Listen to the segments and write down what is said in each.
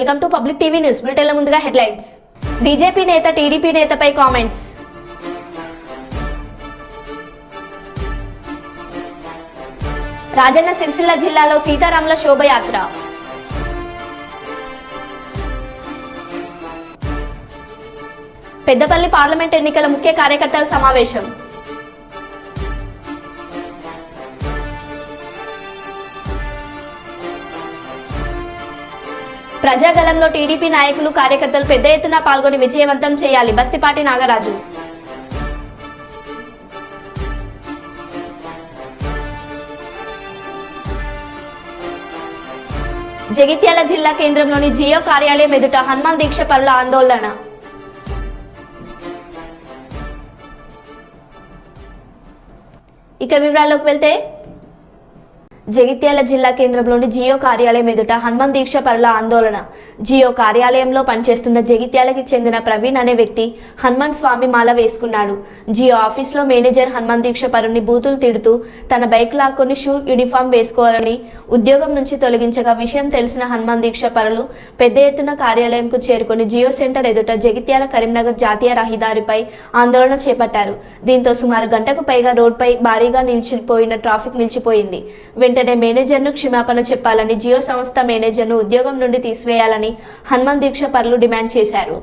Welcome to public TV news బులెటిన్ల ముందుగా headlines. BJP నేత టీడీపీ నేతపై కామెంట్స్. రాజన్న సిరిసిల్ల జిల్లాలో సీతారాముల శోభయాత్ర. పెద్దపల్లి పార్లమెంట్ ఎన్నికల ముఖ్య కార్యకర్తల సమావేశం. ప్రజాగలంలో టీడీపీ నాయకులు కార్యకర్తలు పెద్ద ఎత్తున పాల్గొని విజయవంతం చేయాలి. బస్తిపాటి నాగరాజు. జగిత్యాల జిల్లా కేంద్రంలోని జియో కార్యాలయం ఎదుట హనుమాన్ దీక్ష పరుల ఆందోళన. ఇక వివరాల్లోకి వెళ్తే, జగిత్యాల జిల్లా కేంద్రంలోని జియో కార్యాలయం ఎదుట హనుమాన్ దీక్ష పరుల ఆందోళన. జియో కార్యాలయంలో పనిచేస్తున్న జగిత్యాలకి చెందిన ప్రవీణ్ అనే వ్యక్తి హనుమాన్ స్వామి మాల వేసుకున్నాడు. జియో ఆఫీస్లో మేనేజర్ హనుమాన్ దీక్ష పరుని బూతులు తిడుతూ తన బైక్ లాక్కొని షూ యూనిఫామ్ వేసుకోవాలని ఉద్యోగం నుంచి తొలగించగా విషయం తెలిసిన హనుమాన్ దీక్ష పరులు పెద్ద ఎత్తున కార్యాలయంకు చేరుకుని జియో సెంటర్ ఎదుట జగిత్యాల కరీంనగర్ జాతీయ రహదారిపై ఆందోళన చేపట్టారు. దీంతో సుమారు గంటకు పైగా రోడ్పై భారీగా నిలిచిపోయిన ట్రాఫిక్ నిలిచిపోయింది. వెంటనే మేనేజర్ను క్షమాపణ చెప్పాలని, జియో సంస్థ మేనేజర్ను ఉద్యోగం నుండి తీసివేయాలని హనుమాన్ దీక్ష పరులు డిమాండ్ చేశారు.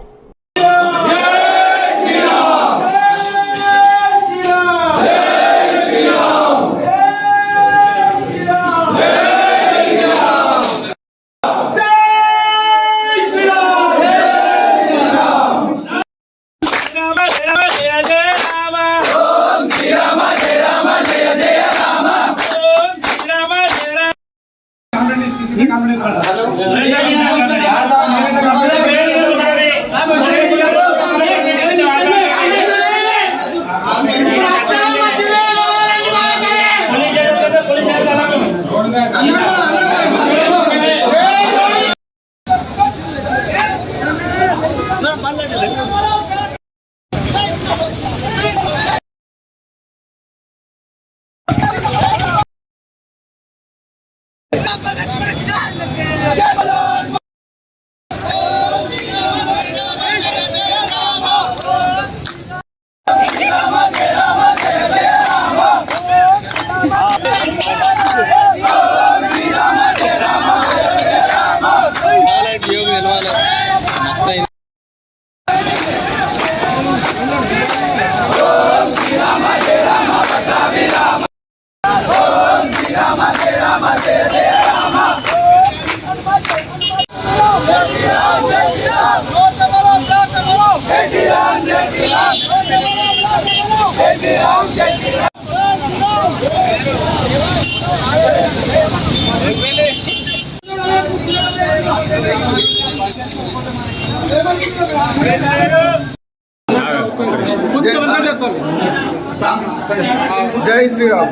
జై శ్రీరామ్.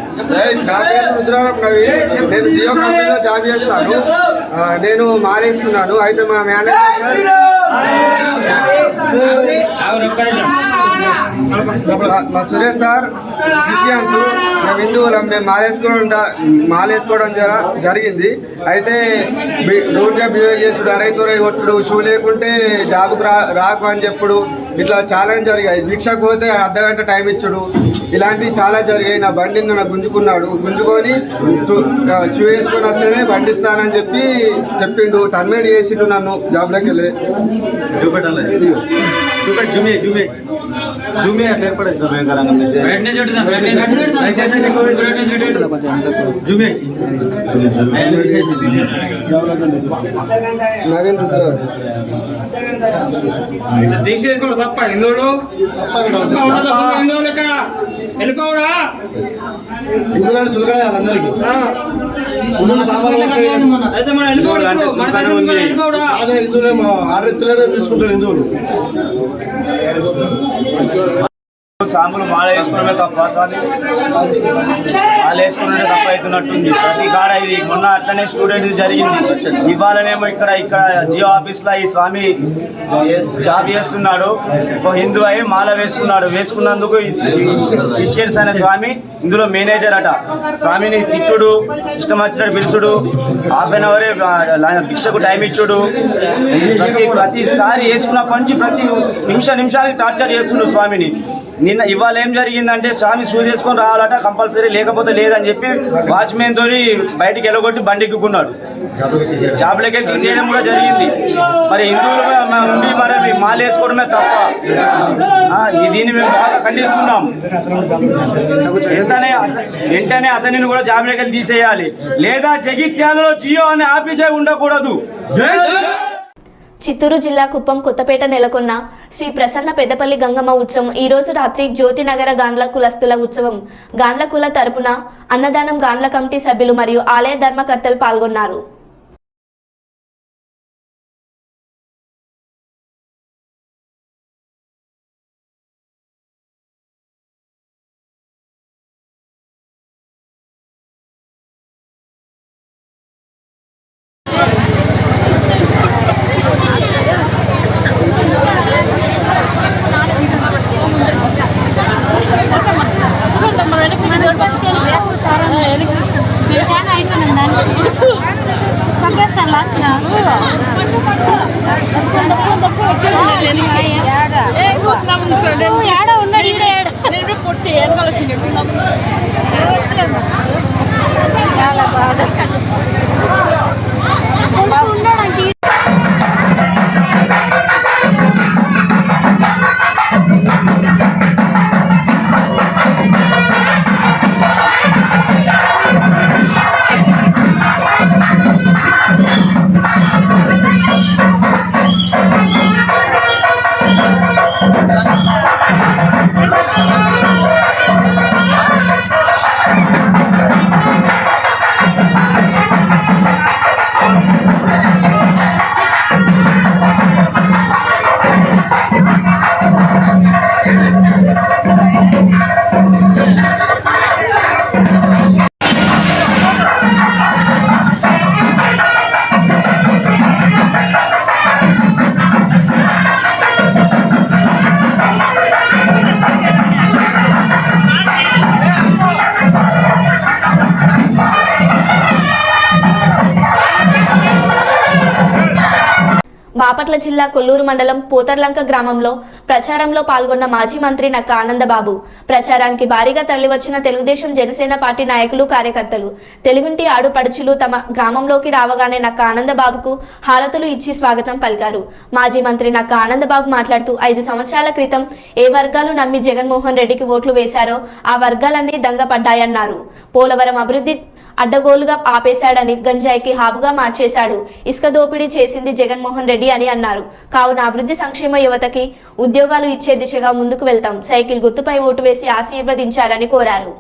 నా పేరు రుద్రారం నవీన్. నేను జియో కంపెనీలో జాబ్ చేస్తాను. నేను మారేసుకున్నాను. అయితే మా మేనేజర్ మా సురేష్ సార్ క్రిస్టియన్స్, మేము హిందువులం. మేము మాలేసుకోవడం జరిగింది. అయితే రూట్గా బిహేవ్ చేసుడు, అరైతురై కొట్టుడు, షూ లేకుంటే జాబుకు రాకు అని చెప్పుడు, ఇట్లా చాలా జరిగాయి. భిక్షకు పోతే అర్ధగంట టైం ఇచ్చుడు, ఇలాంటివి చాలా జరిగాయి. నా బండిని నాకు గుంజుకున్నాడు. గుంజుకొని షూ వేసుకొని వస్తేనే బండి ఇస్తానని చెప్పిండు. టర్మినేట్ చేసిండు నన్ను జాబ్లోకి వెళ్ళి. జూమే అట్లా ఏర్పడే సార్ జూమే నవీన్ రుద్రారు. దీక్ష చేసుకోడు తప్ప హిందువులు ఇక్కడ వెళ్ళిపోవడా హిందువులు చులకాలి అందరికీ. హిందువులే ఆరెత్తులే తీసుకుంటారు హిందువులు. స్వాములు మాల వేసుకోవడమే తప్ప స్వామి, మాల వేసుకున్నట్టే తప్ప అవుతున్నట్టుంది ప్రతి కాడ. ఇది మొన్న అట్లనే స్టూడెంట్ జరిగింది. ఇవాళనేమో ఇక్కడ జియో ఆఫీస్లో ఈ స్వామి జాబ్ చేస్తున్నాడు. ఒక హిందూ అయి మాల వేసుకున్నందుకు ఇచ్చేర్స్ అనే స్వామి ఇందులో మేనేజర్ అట. స్వామిని తిట్టుడు, ఇష్టం వచ్చినట్టు పిలుచుడు, ½ భిక్షకు టైం ఇచ్చుడు, ప్రతిసారి వేసుకున్న పంచి ప్రతి నిమిషానికి టార్చర్ చేస్తుండు స్వామిని. ఇవాళ ఏం జరిగిందంటే స్వామి షూ చేసుకొని రావాలట కంపల్సరీ, లేకపోతే లేదని చెప్పి వాచ్మెన్ తోని బయటికి వెళ్ళగొట్టి బండిక్కున్నాడు. జాబ్లకి తీసేయడం కూడా జరిగింది. మరి హిందువులు ఉండి మరి మాల వేసుకోవడమే తప్ప. దీన్ని మేము బాగా ఖండిస్తున్నాం. వెంటనే అతనిని కూడా జాబ్లకి తీసేయాలి, లేదా జగిత్యాలలో జియో అనే ఆఫీసే ఉండకూడదు. చిత్తూరు జిల్లా కుప్పం కొత్తపేట నెలకొన్న శ్రీ ప్రసన్న పెద్దపల్లి గంగమ్మ ఉత్సవం ఈ రోజు రాత్రి జ్యోతినగర గాండ్ల కులస్తుల ఉత్సవం. గాండ్ల కుల తరపున అన్నదానం గాండ్ల కమిటీ సభ్యులు మరియు ఆలయ ధర్మకర్తలు పాల్గొన్నారు. బాపట్ల జిల్లా కొల్లూరు మండలం పోతర్లంక గ్రామంలో ప్రచారంలో పాల్గొన్న మాజీ మంత్రి నక్క ఆనందబాబు. ప్రచారానికి భారీగా తరలివచ్చిన తెలుగుదేశం జనసేన పార్టీ నాయకులు కార్యకర్తలు తెలుగుంటి ఆడుపడుచులు తమ గ్రామంలోకి రావగానే నక్క ఆనందబాబుకు హారతులు ఇచ్చి స్వాగతం పలికారు. మాజీ మంత్రి నక్క ఆనందబాబు మాట్లాడుతూ 5 సంవత్సరాల క్రితం ఏ వర్గాలు నమ్మి జగన్మోహన్ రెడ్డికి ఓట్లు వేశారో ఆ వర్గాలన్నీ దంగపడ్డాయన్నారు. పోలవరం అభివృద్ధి అడ్డగోలుగా ఆపేశాడని, గంజాయికి హాబుగా మార్చేశాడు, ఇసుక దోపిడీ చేసింది జగన్మోహన్ రెడ్డి అని అన్నారు. కావున అభివృద్ధి సంక్షేమ యువతకి ఉద్యోగాలు ఇచ్చే దిశగా ముందుకు వెళ్తాం, సైకిల్ గుర్తుపై ఓటు వేసి ఆశీర్వదించాలని కోరారు.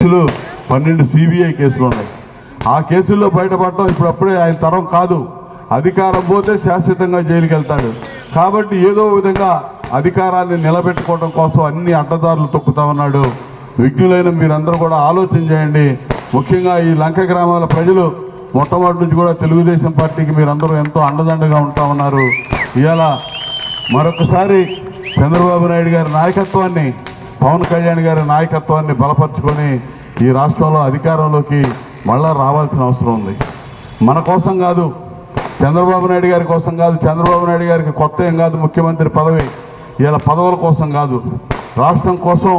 కేసులు 12 సిబిఐ కేసులు ఉన్నాయి. ఆ కేసుల్లో బయటపడటం ఇప్పుడప్పుడే ఆయన తరం కాదు. అధికారం పోతే శాశ్వతంగా జైలుకి వెళ్తాడు. కాబట్టి ఏదో విధంగా అధికారాన్ని నిలబెట్టుకోవడం కోసం అన్ని అడ్డదారులు తొక్కుతా ఉన్నాడు. విజ్ఞులైన మీరందరూ కూడా ఆలోచన చేయండి. ముఖ్యంగా ఈ లంక గ్రామాల ప్రజలు మొట్టమొదటి నుంచి కూడా తెలుగుదేశం పార్టీకి మీరందరూ ఎంతో అండదండగా ఉంటా ఉన్నారు. ఇవాళ మరొకసారి చంద్రబాబు నాయుడు గారి నాయకత్వాన్ని, పవన్ కళ్యాణ్ గారి నాయకత్వాన్ని బలపరుచుకొని ఈ రాష్ట్రంలో అధికారంలోకి మళ్ళా రావాల్సిన అవసరం ఉంది. మన కోసం కాదు, చంద్రబాబు నాయుడు గారి కోసం కాదు. చంద్రబాబు నాయుడు గారికి కొత్త ఏం కాదు ముఖ్యమంత్రి పదవి. ఇలా పదవుల కోసం కాదు, రాష్ట్రం కోసం,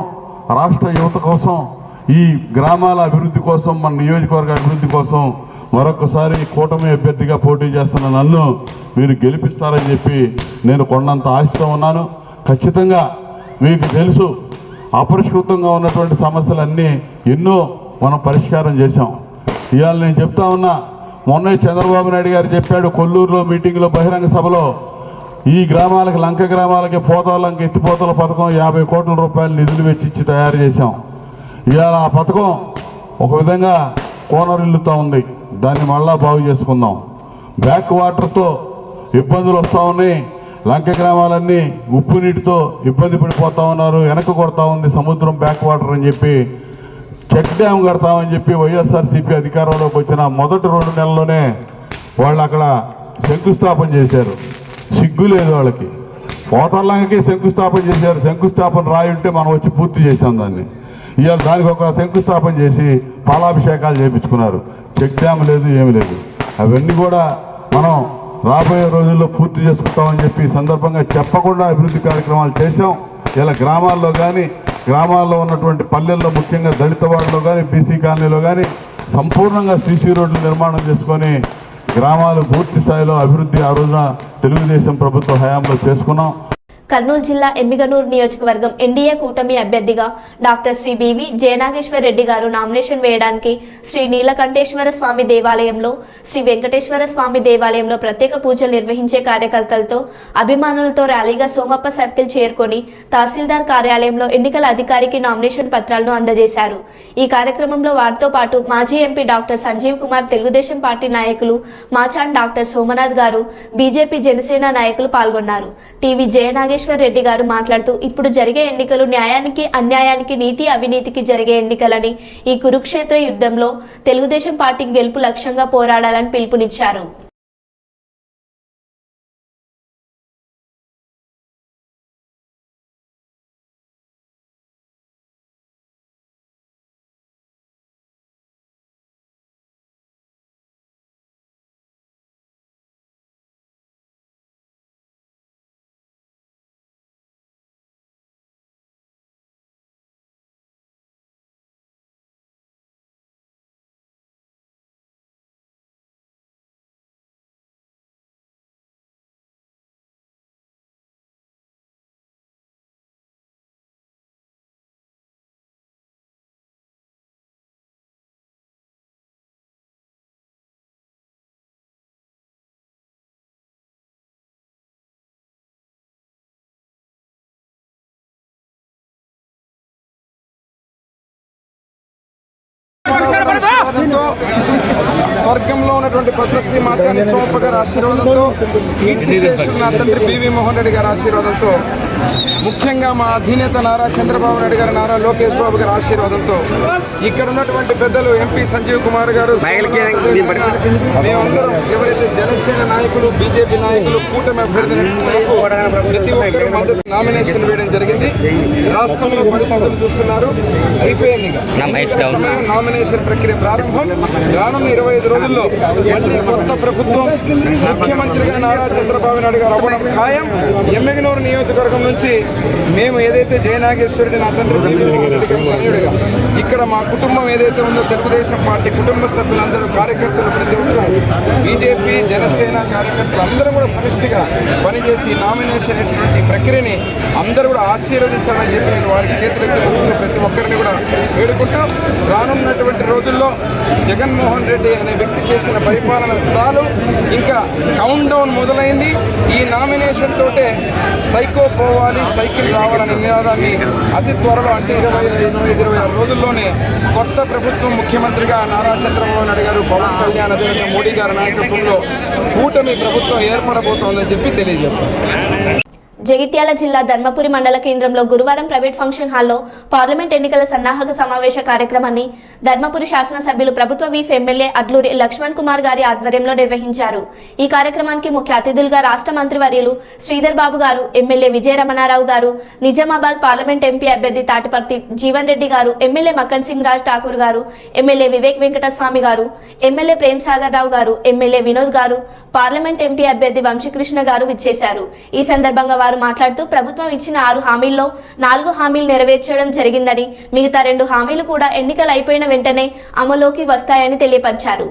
రాష్ట్ర యువత కోసం, ఈ గ్రామాల అభివృద్ధి కోసం, మన నియోజకవర్గ అభివృద్ధి కోసం మరొకసారి కూటమి అభ్యర్థిగా పోటీ చేస్తున్న నన్ను మీరు గెలిపిస్తారని చెప్పి నేను కొండంత ఆశతో ఉన్నాను. ఖచ్చితంగా మీకు తెలుసు, అపరిష్కృతంగా ఉన్నటువంటి సమస్యలన్నీ ఎన్నో మనం పరిష్కారం చేశాం. ఇవాళ నేను చెప్తా ఉన్నా, మొన్న చంద్రబాబు నాయుడు గారు చెప్పాడు కొల్లూరులో మీటింగ్లో, బహిరంగ సభలో, ఈ గ్రామాలకు లంక గ్రామాలకి పోతాలంక ఎత్తిపోతల పథకం 50 కోట్ల రూపాయలు నిధులు వెచ్చించి తయారు చేశాం. ఇవాళ ఆ పథకం ఒక విధంగా కోనరిల్లుతూ ఉంది. దాన్ని మళ్ళా బాగు చేసుకుందాం. బ్యాక్ వాటర్తో ఇబ్బందులు వస్తూ ఉన్నాయి. లంక గ్రామాలన్నీ ఉప్పు నీటితో ఇబ్బంది పడిపోతూ ఉన్నారు. వెనక్కి కొడతా ఉంది సముద్రం బ్యాక్ వాటర్ అని చెప్పి చెక్ డ్యామ్ కడతామని చెప్పి వైఎస్ఆర్సీపీ అధికారంలోకి వచ్చిన మొదటి 2 నెలల్లోనే వాళ్ళు అక్కడ శంకుస్థాపన చేశారు. సిగ్గు లేదు వాళ్ళకి. పోతర్లంకకి శంకుస్థాపన చేశారు. శంకుస్థాపన రాయి ఉంటే మనం వచ్చి పూర్తి చేసాం దాన్ని. ఇవాళ దానికి ఒక శంకుస్థాపన చేసి పాలాభిషేకాలు చేయించుకున్నారు. చెక్ డ్యామ్ లేదు, ఏమి లేదు. అవన్నీ కూడా మనం రాబోయే రోజుల్లో పూర్తి చేసుకుంటామని చెప్పి సందర్భంగా చెప్పకుండా అభివృద్ధి కార్యక్రమాలు చేశాం. ఇలా గ్రామాల్లో కానీ, గ్రామాల్లో ఉన్నటువంటి పల్లెల్లో ముఖ్యంగా దళిత వాడలో కానీ, బీసీ కాలనీలో కానీ సంపూర్ణంగా సీసీ రోడ్లు నిర్మాణం చేసుకొని గ్రామాలు పూర్తి స్థాయిలో అభివృద్ధి ఆ రోజున తెలుగుదేశం ప్రభుత్వ హయాంలో చేసుకున్నాం. కర్నూలు జిల్లా ఎమ్మిగనూరు నియోజకవర్గం ఎన్డీఏ కూటమి అభ్యర్థిగా డాక్టర్ శ్రీ బివి జయనాగేశ్వర రెడ్డి గారు నామినేషన్ వేయడానికి శ్రీ నీలకంఠేశ్వర స్వామి దేవాలయంలో, శ్రీ వెంకటేశ్వర స్వామి దేవాలయంలో ప్రత్యేక పూజలు నిర్వహించే కార్యకర్తలతో అభిమానులతో ర్యాలీగా సోమప్ప సర్కిల్ చేరుకొని తహసీల్దార్ కార్యాలయంలో ఎన్నికల అధికారికి నామినేషన్ పత్రాలను అందజేశారు. ఈ కార్యక్రమంలో వారితో పాటు మాజీ MP doctor Sanjeev Kumar, Telugu Desam party నాయకులు మాచాన్ డాక్టర్ సోమనాథ్ గారు, బీజేపీ జనసేన నాయకులు పాల్గొన్నారు. టీవీ జయనాగేశ్వర రెడ్డి గారు మాట్లాడుతూ ఇప్పుడు జరిగే ఎన్నికలు న్యాయానికి, అన్యాయానికి, నీతి అవినీతికి జరిగే ఎన్నికలని, ఈ కురుక్షేత్ర యుద్ధంలో తెలుగుదేశం పార్టీ గెలుపు లక్ష్యంగా పోరాడాలని పిలుపునిచ్చారు. స్వర్గంలో ఉన్నటువంటి పద్మశ్రీ మాచాని సోమప్ప గారి ఆశీర్వాదంతో, కీర్తిశేషులు నా తండ్రి బివి మోహన్ రెడ్డి గారి ఆశీర్వాదంతో, ముఖ్యంగా మా అధినేత నారా చంద్రబాబు నాయుడు గారు, నారా లోకేష్ బాబు గారి ఆశీర్వాదంతో, ఇక్కడ ఉన్నటువంటి పెద్దలు ఎంపీ సంజీవ్ కుమార్ గారు, మేమందరం ఎవరైతే జనసేన నాయకులు, బీజేపీ నాయకులు, కూటమి అభ్యర్థి ప్రతి ఒక్కరు మద్దతు నామినేషన్ వేయడం జరిగింది. రాష్ట్రంలో పరిస్థితులు చూస్తున్నారు. అయిపోయింది నామినేషన్ ప్రక్రియ ప్రారంభం. రానున్న 25 రోజుల్లో కొత్త ప్రభుత్వం, ముఖ్యమంత్రిగా నారా చంద్రబాబు నాయుడు గారు అవ్వడం ఖాయం. ఎమ్మిగనూరు నియోజకవర్గం నుంచి మేము ఏదైతే జయనాగేశ్వరుడి నా తండ్రి తనయుడిగా ఇక్కడ మా కుటుంబం ఏదైతే ఉందో, తెలుగుదేశం పార్టీ కుటుంబ సభ్యులందరూ, కార్యకర్తలు, ప్రతి ఒక్కరు బీజేపీ జనసేన కార్యకర్తలు అందరూ కూడా సమిష్టిగా పనిచేసి నామినేషన్ వేసినటువంటి ప్రక్రియని అందరూ కూడా ఆశీర్వదించాలని చెప్పి నేను వారికి చేతులెత్తి ప్రతి ఒక్కరిని కూడా వేడుకుంటాం. రానున్నటువంటి రోజుల్లో జగన్మోహన్ రెడ్డి అనే వ్యక్తి చేసిన పరిపాలన చాలు, ఇంకా కౌంట్ డౌన్ మొదలైంది. ఈ నామినేషన్ తోటే సైకో పోవాలి, సైకిల్ రావాలనే నినాదాన్ని అతి త్వరలో, అంటే 25-26 రోజుల్లోనే కొత్త ప్రభుత్వం, ముఖ్యమంత్రిగా నారా చంద్రబాబు నాయుడు గారు, పవన్ కళ్యాణ్, అదేవిధంగా మోడీ గారి నాయకత్వంలో కూటమి ప్రభుత్వం ఏర్పడబోతోందని చెప్పి తెలియజేస్తాం. జగిత్యాల జిల్లా ధర్మపురి మండల కేంద్రంలో గురువారం ప్రైవేట్ ఫంక్షన్ హాల్లో పార్లమెంట్ ఎన్నికల సన్నాహక సమావేశ కార్యక్రమాన్ని ధర్మపురి శాసనసభ్యులు ప్రభుత్వ వీఫ్ ఎమ్మెల్యే అడ్లూరి లక్ష్మణ్ కుమార్ గారి ఆధ్వర్యంలో నిర్వహించారు. ఈ కార్యక్రమానికి ముఖ్య అతిథులుగా రాష్ట్ర మంత్రివర్యులు శ్రీధర్ బాబు గారు, ఎమ్మెల్యే విజయ రమణారావు గారు, నిజామాబాద్ పార్లమెంట్ ఎంపీ అభ్యర్థి తాటిపర్తి జీవన్ రెడ్డి గారు, ఎమ్మెల్యే మక్కన్ సింగ్ రాజ్ ఠాకూర్ గారు, ఎమ్మెల్యే వివేక్ వెంకటస్వామి గారు, ఎమ్మెల్యే ప్రేమ్ సాగర్ రావు గారు, ఎమ్మెల్యే వినోద్ గారు, పార్లమెంట్ ఎంపీ అభ్యర్థి వంశీకృష్ణ గారు విచ్చేశారు. ఈ సందర్భంగా వారు మాట్లాడుతూ ప్రభుత్వం ఇచ్చిన 6 హామీల్లో 4 హామీలు నెరవేర్చడం జరిగిందని, మిగతా 2 హామీలు కూడా ఎన్నికలు అయిపోయిన వెంటనే అమలులోకి వస్తాయని తెలియపరిచారు.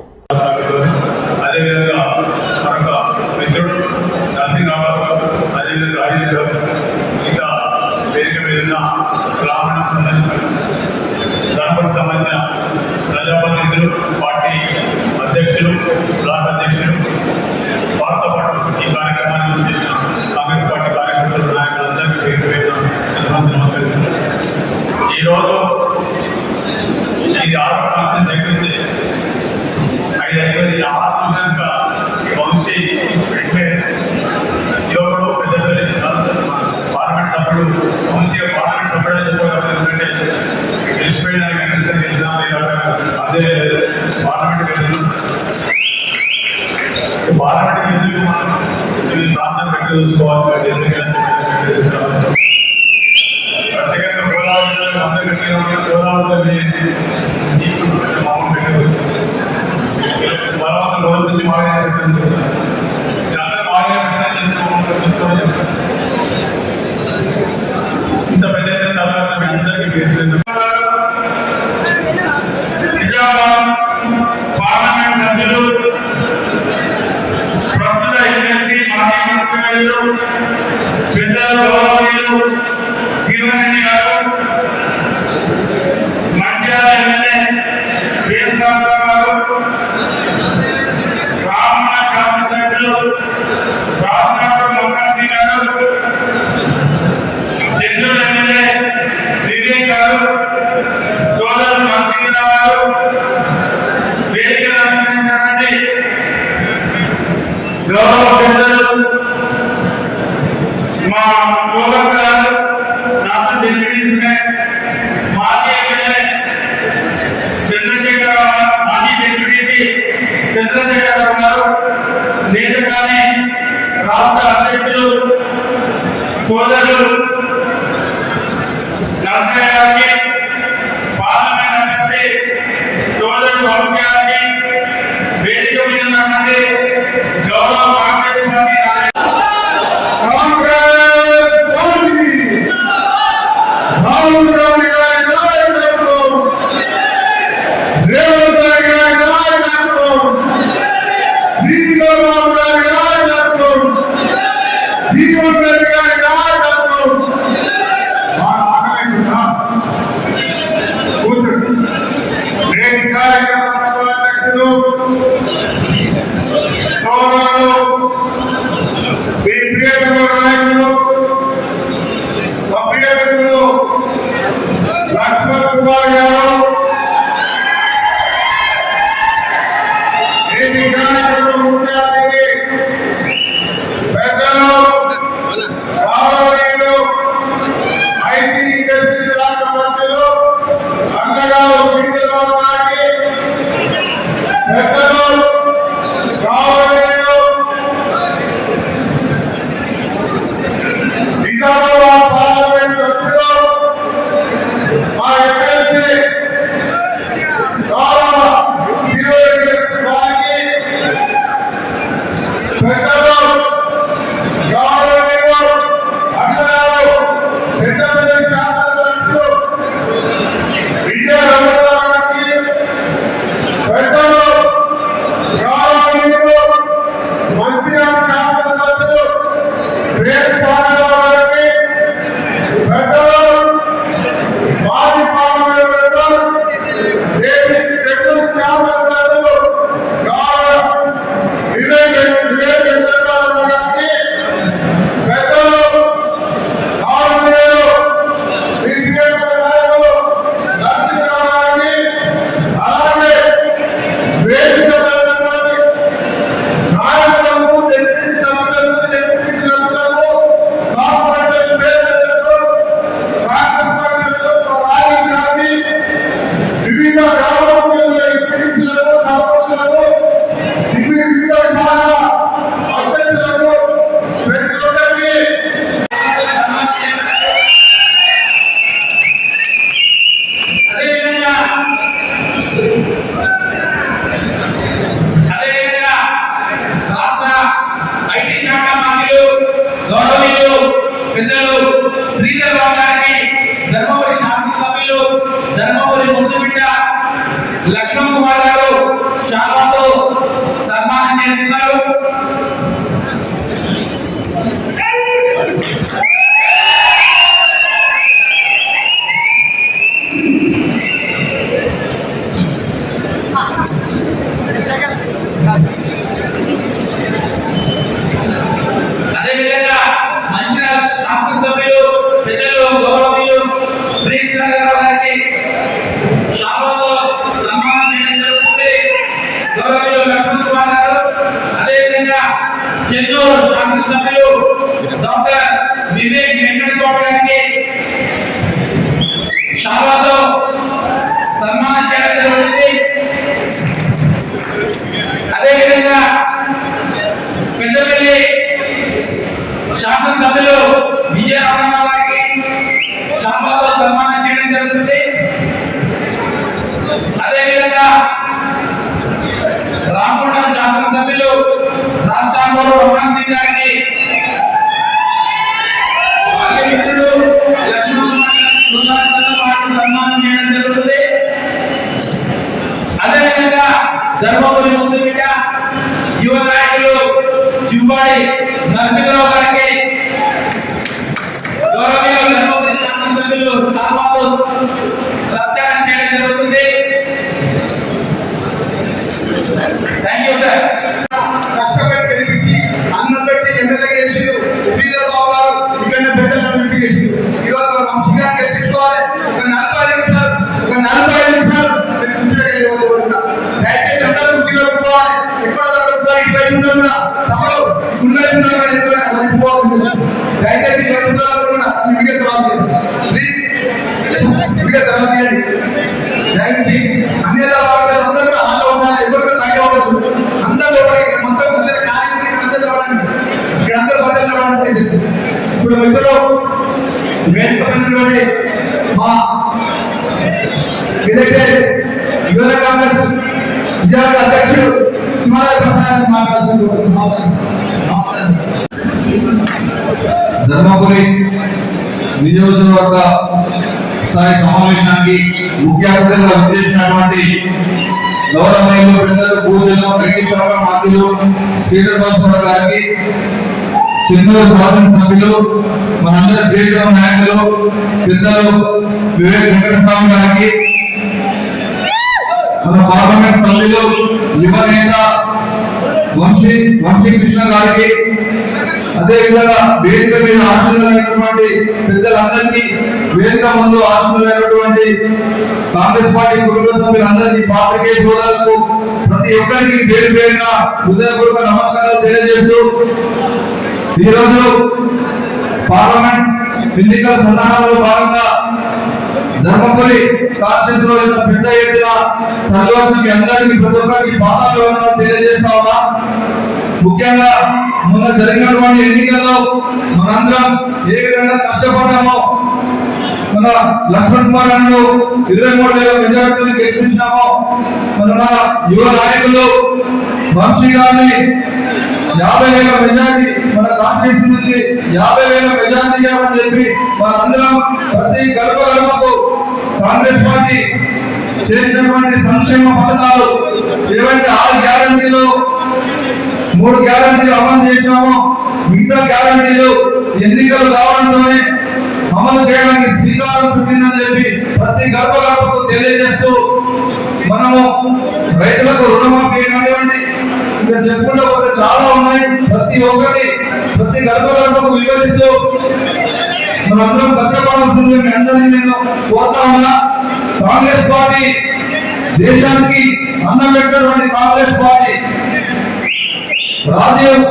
ప్రజాప్రతినిధులు, పార్టీ అధ్యక్షులు, బ్లాక్ అధ్యక్షులు, వారితో పాటు ఈ కార్యక్రమాన్ని చేసిన చూసుకోవాలి. ప్రత్యేకంగా గోదావరి అందరికీ గోదావరి బలవంతం గౌరవించి మాడే ఇంత పెద్ద తర్వాత మీ అందరికీ నిజామాబాద్ పార్లమెంట్ సభ్యులు ప్రస్తుత ఎమ్మెల్సీ మాజీ మంత్రివర్యులు పెద్దల గౌరవనీయులు జీవనరెడ్డి గారు, మంచిర్యాల ఎమ్మెల్యే వీరరాఘవ గారు, రామన్న శాసనసభ్యులు రాజనాథ్ మొక్కీ గారు, చెన్నూరు ఎమ్మెల్యే వివేక్ గారు, సోదరులు నరసింహరావు గారు, వేదిక అలంకరించినటువంటి గౌరవ పెద్దలు మా యువకులు నాతో డిప్యూటీ మాజీ ఎమ్మెల్యే చంద్రశేఖరరావు, మాజీ డిప్యూటీ చంద్రశేఖరరావు గారు, నేతకాని రాష్ట్ర అధ్యక్షులు సోదరులు నరసయ్య గారికి, పార్లమెంట్ అభ్యర్థి సోదరుడు వంశీ గారికి, వేదిక మీద ఉన్నటువంటి గౌరవ కాంగ్రెస్ పార్టీ లక్ష్మణ్ కుమార్ గారు, ఈ కార్యక్రమం ముఖ్య అతిథి పెద్దలు గౌరవనీయులు ఐటీ జస్టిస్ శాఖ మంత్రులు అండగారు శ్రీధరరావు గారికి, పెద్దలు గౌరవనీయులు నిజామాబాద్ పార్లమెంట్ సభ్యులు మా ఎమ్మెల్సీ గౌరవ జీవనరెడ్డి గారికి, పెద్దలు గౌరవనీయులు అండగారు పెద్దపల్లి శాసనసభ్యులు విజయరాఘవ గారికి, పెద్దలు గౌరవనీయులు మంచిర్యాల శాసనసభ్యులు వేణుస్వామిరావు గారికి, పెద్దలు మాజీ పార్లమెంట్ మెంబర్ చెన్నూరు శాసనసభ్యులు గౌరవ వివేక్ వెంకటరావు గారికి, పెద్దలు గౌరవనీయులు సిపిఎం నాయకులు నరసింహరావు గారికి, అలాగే వేదిక నాయకులకు, డిప్యూటీ సభ్యులకు, కార్పొరేషన్ చైర్మన్లకు, కాంగ్రెస్ పక్షంలో రాజీ గారికి, వివిధ గ్రామాల ఎంపీటీసీలకు, సర్పంచులకు, వివిధ విభాగాల అధ్యక్షులకు, ప్రతి ఒక్కరికి అదేవిధంగా రాష్ట్ర ఐటీ శాఖ మంత్రులు గౌరవనీయులు పెద్దలు శ్రీధరరావు గారికి, ధర్మపురి శాసనసభ్యులు ధర్మపురి ముద్దుబిడ్డ లక్ష్మణ్ కుమార్ గారు శాఖతో సన్మానం చేస్తున్నారు. అదేవిధంగా మంచిర్యాల శాసనసభ్యులు పెద్దలు గౌరవనీయులు వీరరాఘవ గారికి శాఖతో సన్మానం చేయడం జరుగుతుంది. శాసనసభ్యులు విజయ రామరావు గారికి శాంబాతో సన్మానం చేయడం జరుగుతుంది. అదేవిధంగా రామగుండం శాసనసభ్యులు రాష్ట్రాంగోడు రమణ్ సింగ్ గారికి సన్మానం చేయడం జరుగుతుంది. అదేవిధంగా ధర్మపురి ముందుబిడ్డ యువ నాయకులు చివ్వాడి నరసింహరావు గారికి గౌరవనీయ ధర్మపురి శాసనసభ్యులు సాల్వాతో సత్కారం చేయడం జరుగుతుంది. Thank you sir. కష్టపడి గెలిపించి అన్నం పెట్టి ఎమ్మెల్యే చేసిండు. శ్రీధర్ బాబు గారు ఇక్కడ పెద్దలను ఎంపిక చేసిండు. ఈరోజు మనం వంశీగాన్ని గెలిపించుకోవాలి. ఒక 40 నిమిషాలు దయచేసి అందరూ కుర్చీలో కూర్చోవాలి. ఎక్కడ దయచేసి దయచేసి అన్ని అందరూ కూడా హాల్లో ఉండాలి. ఎవరు బయట ఉండదు. అందరూ మొత్తం అందరూ అందరూ రావడానికి ఇక్కడ అందరూ బద్దలు రావడానికి తెలుసు. ఇప్పుడు మిత్రులు వేదిక మంత్రులు మా ఏదైతే యువత కాంగ్రెస్ విద్యార్థి అధ్యక్షుడు సుమారాయ ప్రసాద్ మాట్లాడుతున్నారు. ధర్మపురి నియోజకవర్గ స్థాయి సమావేశానికి ముఖ్య అతిథిగా విచ్చేసినటువంటి గౌరవనీయులు పెద్దలు పూజలు ఐటీ శాఖ మంత్రులు శ్రీధర్ బాబు గారికి, చెన్నూరు శాసనసభ్యులు, మనందరి ప్రియతమ నాయకులు పెద్దలు వివేక్ వెంకటస్వామి గారికి, మన పార్లమెంట్ సభ్యులు యువ నేత వంశీ కృష్ణ గారికి, అదేవిధంగా వేదిక మీద ఆశీర్వైనటువంటి పెద్దలందరికీ, వేదిక ముందు ఆశీర్వైనటువంటి కాంగ్రెస్ పార్టీ కుటుంబ సభ్యులందరికీ, పాత్రికేయ సోదరులకు ప్రతి ఒక్కరికి పేరు పేరున హృదయపూర్వక నమస్కారాలు తెలియజేస్తూ ఈరోజు పార్లమెంట్ ఎన్నికల సన్నాహాలలో భాగంగా ధర్మపురి కాన్స్టిట్యూన్స్ లో ఇంత పెద్ద ఎత్తున తరలివచ్చిన అందరికీ ప్రతి ఒక్కరికి పాదాలు తెలియజేస్తా ఉన్నా. ముఖ్యంగా మొన్న జరిగినటువంటి ఎన్నికల్లో మనందరం ఏ విధంగా కష్టపడ్డామో, మన లక్ష్మణ్ కుమార్ అన్నను 23,000 మెజార్టీతో గెలిపించామో, మన యువ నాయకులు వంశీ గారిని 50,000 మెజార్టీ మన కాన్స్టిట్యూన్సీ నుంచి 50,000 మెజార్టీ ఇవ్వాలని చెప్పి మనందరం ప్రతి గడప గడపకు కాంగ్రెస్ పార్టీ చేసినటువంటి సంక్షేమ పథకాలు ఏవైతే 6 గ్యారంటీలు 3 గ్యారంటీలు అమలు చేసినామో, మిగతా గ్యారంటీలు ఎన్నికలు కావడంతోనే అమలు చేయడానికి శ్రీకారం చుట్టిందని చెప్పి ప్రతి గడప గడపకు తెలియజేస్తూ మనము రైతులకు రుణమాఫీ కానివ్వండి, ఇంకా చెప్పుకుంటూ పోతే చాలా ఉన్నాయి. ప్రతి ఒక్కటి ప్రతి గడప గడపకు వివరిస్తూ మనందరం కష్టపడాల్సింది మీ అందరినీ నేను కోరుతా ఉన్నా. కాంగ్రెస్ పార్టీ దేశానికి అన్నం పెట్టినటువంటి కాంగ్రెస్ పార్టీ, రాజీవ్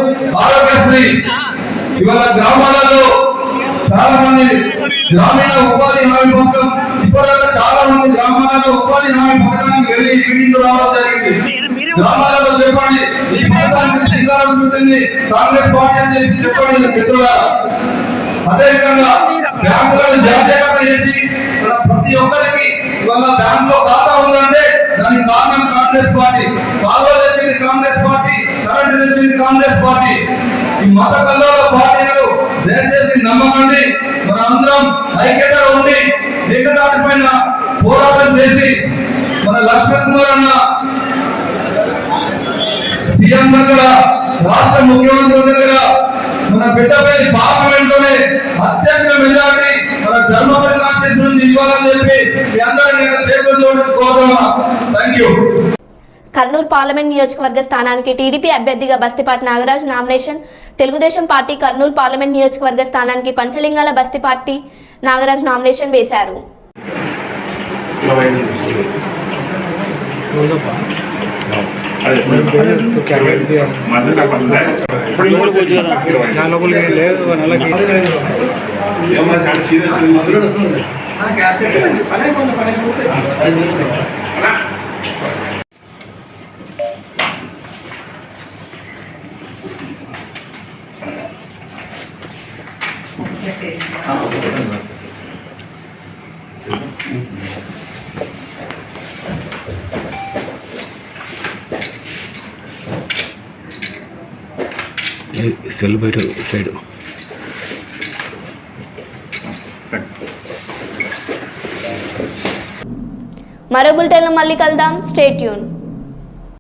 ఆరోగ్యశ్రీ ఇవాళ గ్రామాలలో చాలా మంది గ్రామీణ ఉపాధి హామీ పథకం, ఇప్పటిదాకా చాలా మంది గ్రామాలలో ఉపాధి హామీ పథకానికి వెళ్ళి మీటింగ్ రావడం జరిగింది. గ్రామాలలో చెప్పండి ఈ పథకానికి శ్రీకారం చుట్టింది కాంగ్రెస్ పార్టీ అని చెప్పి చెప్పండి మిత్రులారా. అదేవిధంగా బ్యాంకులను జాతీయకరణ చేసి ప్రతి ఒక్కరికి ఇవాళ బ్యాంక్ లో ఖాతా ఉందంటే దానికి కారణం కాంగ్రెస్ పార్టీ. కాలువలు తెచ్చింది కాంగ్రెస్ పార్టీ, కరెంటు తెచ్చింది కాంగ్రెస్ పార్టీ. ఈ మత కల్లోల పార్టీలు దయచేసి నమ్మకండి. మన అందరం ఐక్యత ఉండి ఏకదాటి పైన పోరాటం చేసి మన లక్ష్మణ్ కుమార్ అన్న సీఎం దగ్గర, రాష్ట్ర ముఖ్యమంత్రి దగ్గర, మన పెద్దపల్లి పార్లమెంట్ లోనే అత్యంత మెజారిటీ మన ధర్మపురి కాన్స్టిట్యూన్సీ నుంచి ఇవ్వాలని చెప్పి మీ అందరినీ చేతులు జోడించి కోరుతున్నా. Thank you. కర్నూలు పార్లమెంట్ నియోజకవర్గ స్థానానికి టీడీపీ అభ్యర్థిగా Bastipati Nagaraj nomination, Telugu Desam party Kurnool parliament నియోజకవర్గ స్థానానికి పంచలింగాల బస్తిపాటి నాగరాజ్ నామినేషన్ వేశారు. సెల్ బయట సైడ్ మరో బులెటిన్లో మళ్ళీ కలుద్దాం. Stay tune.